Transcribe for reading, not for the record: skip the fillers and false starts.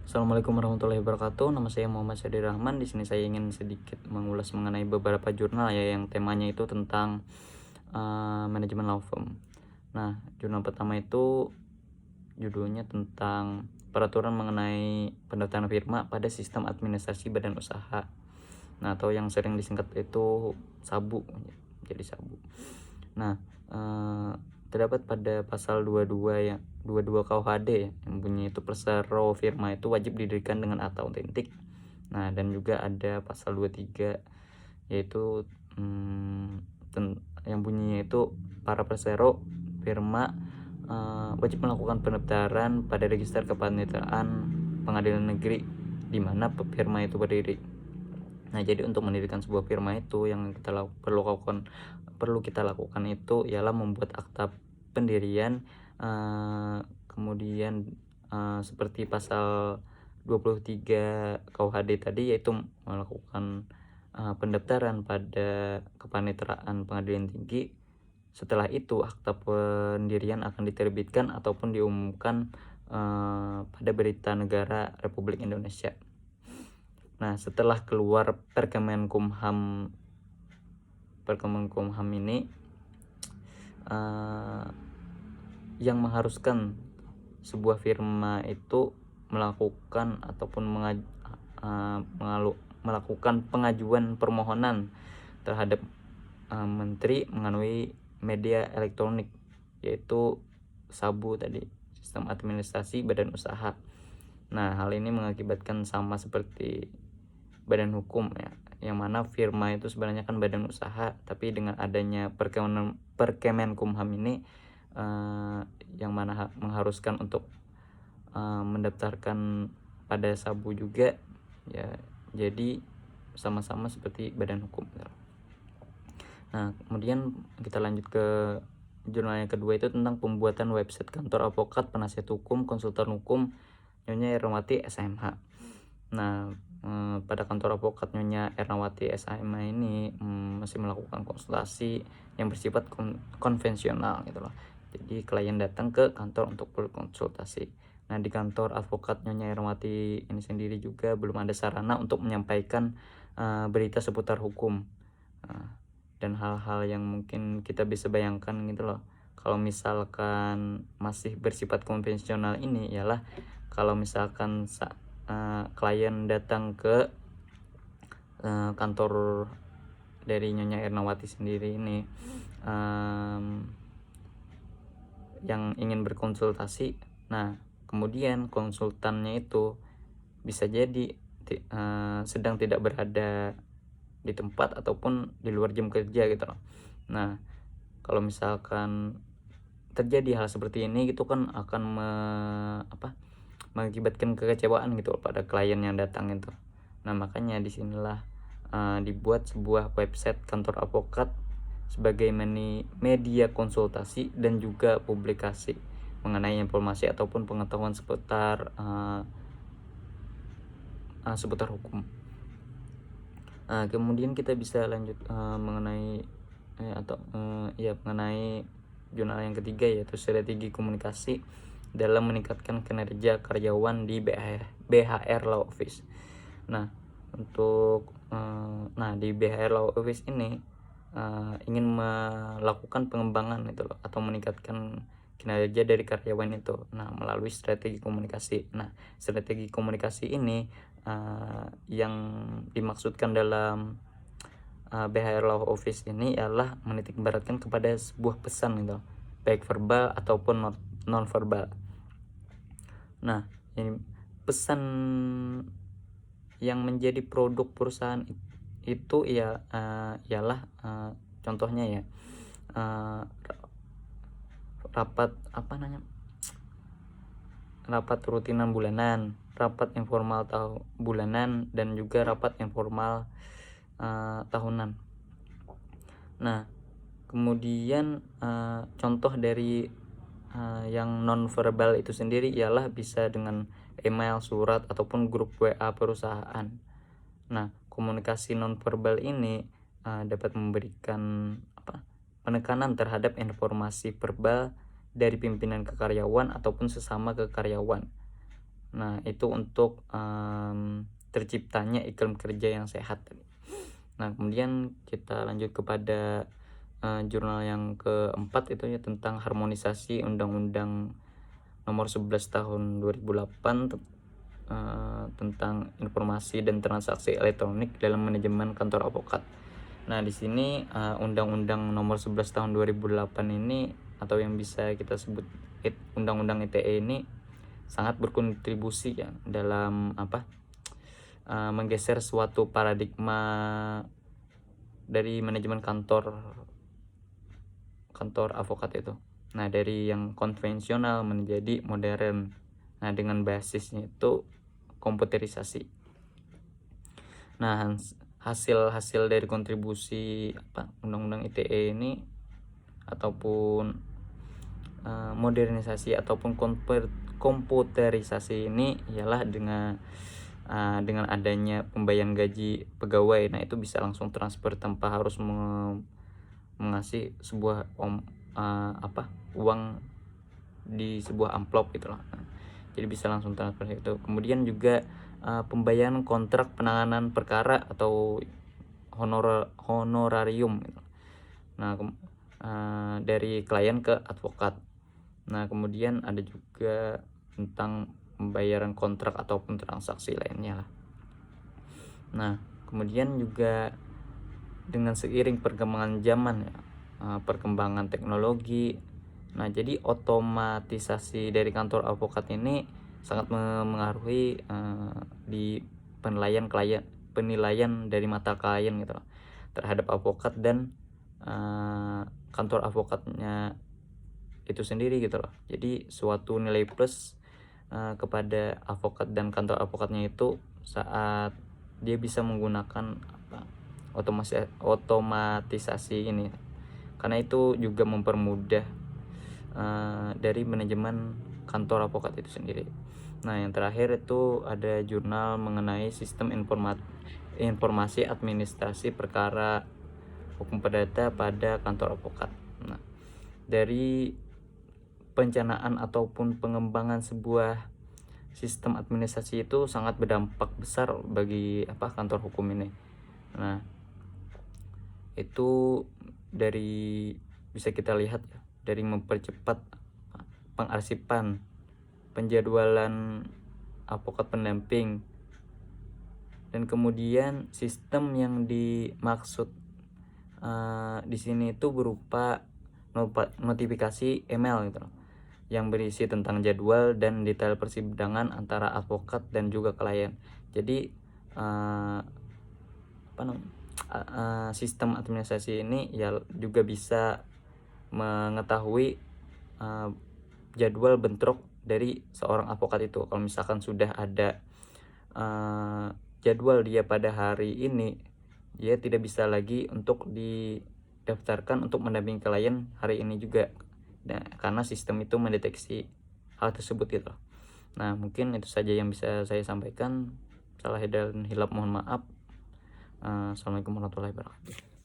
Assalamualaikum warahmatullahi wabarakatuh. Nama saya Muhammad Syahdi Rahman. Di sini saya ingin sedikit mengulas mengenai beberapa jurnal ya yang temanya itu tentang manajemen law firm. Nah, jurnal pertama itu judulnya tentang peraturan mengenai pendaftaran firma pada sistem administrasi badan usaha. Nah, atau yang sering disingkat itu SABU. Jadi SABU. Nah, terdapat pada pasal 22 KUHD ya, yang bunyi itu persero firma itu wajib didirikan dengan akta otentik. Nah, dan juga ada pasal 23 yaitu yang bunyinya itu para persero firma wajib melakukan pendaftaran pada register kepanitiaan pengadilan negeri di mana firma itu berdiri. Nah, jadi untuk mendirikan sebuah firma itu yang perlu kita lakukan itu ialah membuat akta pendirian, kemudian seperti pasal 23 KUHD tadi, yaitu melakukan pendaftaran pada kepaniteraan pengadilan tinggi. Setelah itu akta pendirian akan diterbitkan ataupun diumumkan pada Berita Negara Republik Indonesia. Nah, setelah keluar Perkemenkumham ini yang mengharuskan sebuah firma itu melakukan ataupun melakukan pengajuan permohonan terhadap menteri melalui media elektronik, yaitu SABU tadi, sistem administrasi badan usaha. Nah, hal ini mengakibatkan sama seperti badan hukum ya, yang mana firma itu sebenarnya kan badan usaha, tapi dengan adanya Perkemenkumham ini yang mana mengharuskan untuk mendaftarkan pada SABU juga ya, jadi sama-sama seperti badan hukum. Nah, kemudian kita lanjut ke jurnal yang kedua, itu tentang pembuatan website kantor advokat, penasihat hukum, konsultan hukum Nyonya Ernawati SMH. Nah, pada kantor advokat Nyonya Ernawati SMH ini masih melakukan konsultasi yang bersifat konvensional gitu loh. Jadi klien datang ke kantor untuk berkonsultasi. Nah, di kantor advokat Nyonya Ernawati ini sendiri juga belum ada sarana untuk menyampaikan berita seputar hukum. Dan hal-hal yang mungkin kita bisa bayangkan gitu loh, kalau misalkan masih bersifat konvensional ini ialah kalau misalkan klien datang ke kantor dari Nyonya Ernawati sendiri ini yang ingin berkonsultasi. Nah, kemudian konsultannya itu bisa jadi sedang tidak berada di tempat ataupun di luar jam kerja gitu loh. Nah, kalau misalkan terjadi hal seperti ini gitu kan akan mengakibatkan kekecewaan gitu pada klien yang datang itu. Nah, makanya disinilah dibuat sebuah website kantor advokat sebagai media konsultasi dan juga publikasi mengenai informasi ataupun pengetahuan seputar hukum. Kemudian kita bisa lanjut mengenai jurnal yang ketiga, yaitu strategi komunikasi dalam meningkatkan kinerja karyawan di BHR Law Office. Nah, di BHR Law Office ini ingin melakukan pengembangan itu loh, atau meningkatkan kinerja dari karyawan itu. Nah, melalui strategi komunikasi. Nah, strategi komunikasi ini yang dimaksudkan dalam BHR Law Office ini ialah menitikberatkan kepada sebuah pesan gitu, baik verbal ataupun non verbal. Nah, ini pesan yang menjadi produk perusahaan itu ialah contohnya ya, rapat rutinan bulanan, rapat informal bulanan, dan juga rapat informal tahunan. Nah, kemudian contoh dari yang non verbal itu sendiri ialah bisa dengan email, surat, ataupun grup WA perusahaan. Nah, komunikasi non verbal ini dapat memberikan penekanan terhadap informasi verbal dari pimpinan ke karyawan ataupun sesama ke karyawan. Nah, itu untuk terciptanya iklim kerja yang sehat. Nah, kemudian kita lanjut kepada jurnal yang keempat, itu ya tentang harmonisasi Undang-Undang Nomor 11 Tahun 2008 tentang informasi dan transaksi elektronik dalam manajemen kantor advokat. Nah, di sini Undang-Undang Nomor 11 Tahun 2008 ini, atau yang bisa kita sebut Undang-Undang ITE ini, sangat berkontribusi ya dalam menggeser suatu paradigma dari manajemen kantor advokat itu. Nah, dari yang konvensional menjadi modern. Nah, dengan basisnya itu komputerisasi. Nah, hasil dari kontribusi Undang-Undang ITE ini ataupun modernisasi ataupun komputerisasi ini ialah dengan adanya pembayaran gaji pegawai. Nah, itu bisa langsung transfer tanpa harus mengasih sebuah uang di sebuah amplop gitu loh. Nah, jadi bisa langsung transfer itu. Kemudian juga pembayaran kontrak penanganan perkara atau honorarium gitu. Nah, dari klien ke advokat. Nah, kemudian ada juga tentang pembayaran kontrak ataupun transaksi lainnya lah. Nah, kemudian juga dengan seiring perkembangan zaman ya, perkembangan teknologi. Nah, jadi otomatisasi dari kantor advokat ini sangat mengaruhi di penilaian dari mata klien gitu loh, terhadap advokat dan kantor advokatnya itu sendiri gitu loh. Jadi suatu nilai plus kepada advokat dan kantor advokatnya itu saat dia bisa menggunakan otomatisasi ini, karena itu juga mempermudah dari manajemen kantor advokat itu sendiri. Nah, yang terakhir itu ada jurnal mengenai sistem informasi administrasi perkara hukum perdata pada kantor advokat. Nah, dari perencanaan ataupun pengembangan sebuah sistem administrasi itu sangat berdampak besar bagi kantor hukum ini. Nah, itu bisa kita lihat ya, dari mempercepat pengarsipan, penjadwalan advokat pendamping, dan kemudian sistem yang dimaksud di sini itu berupa notifikasi email gitu loh, yang berisi tentang jadwal dan detail persidangan antara advokat dan juga klien. Jadi sistem administrasi ini ya juga bisa mengetahui jadwal bentrok dari seorang advokat itu. Kalau misalkan sudah ada jadwal dia pada hari ini, dia tidak bisa lagi untuk didaftarkan untuk mendampingi klien hari ini juga. Nah, karena sistem itu mendeteksi hal tersebut gitu. Nah, mungkin itu saja yang bisa saya sampaikan. Salah dan hilap mohon maaf. Assalamualaikum warahmatullahi wabarakatuh.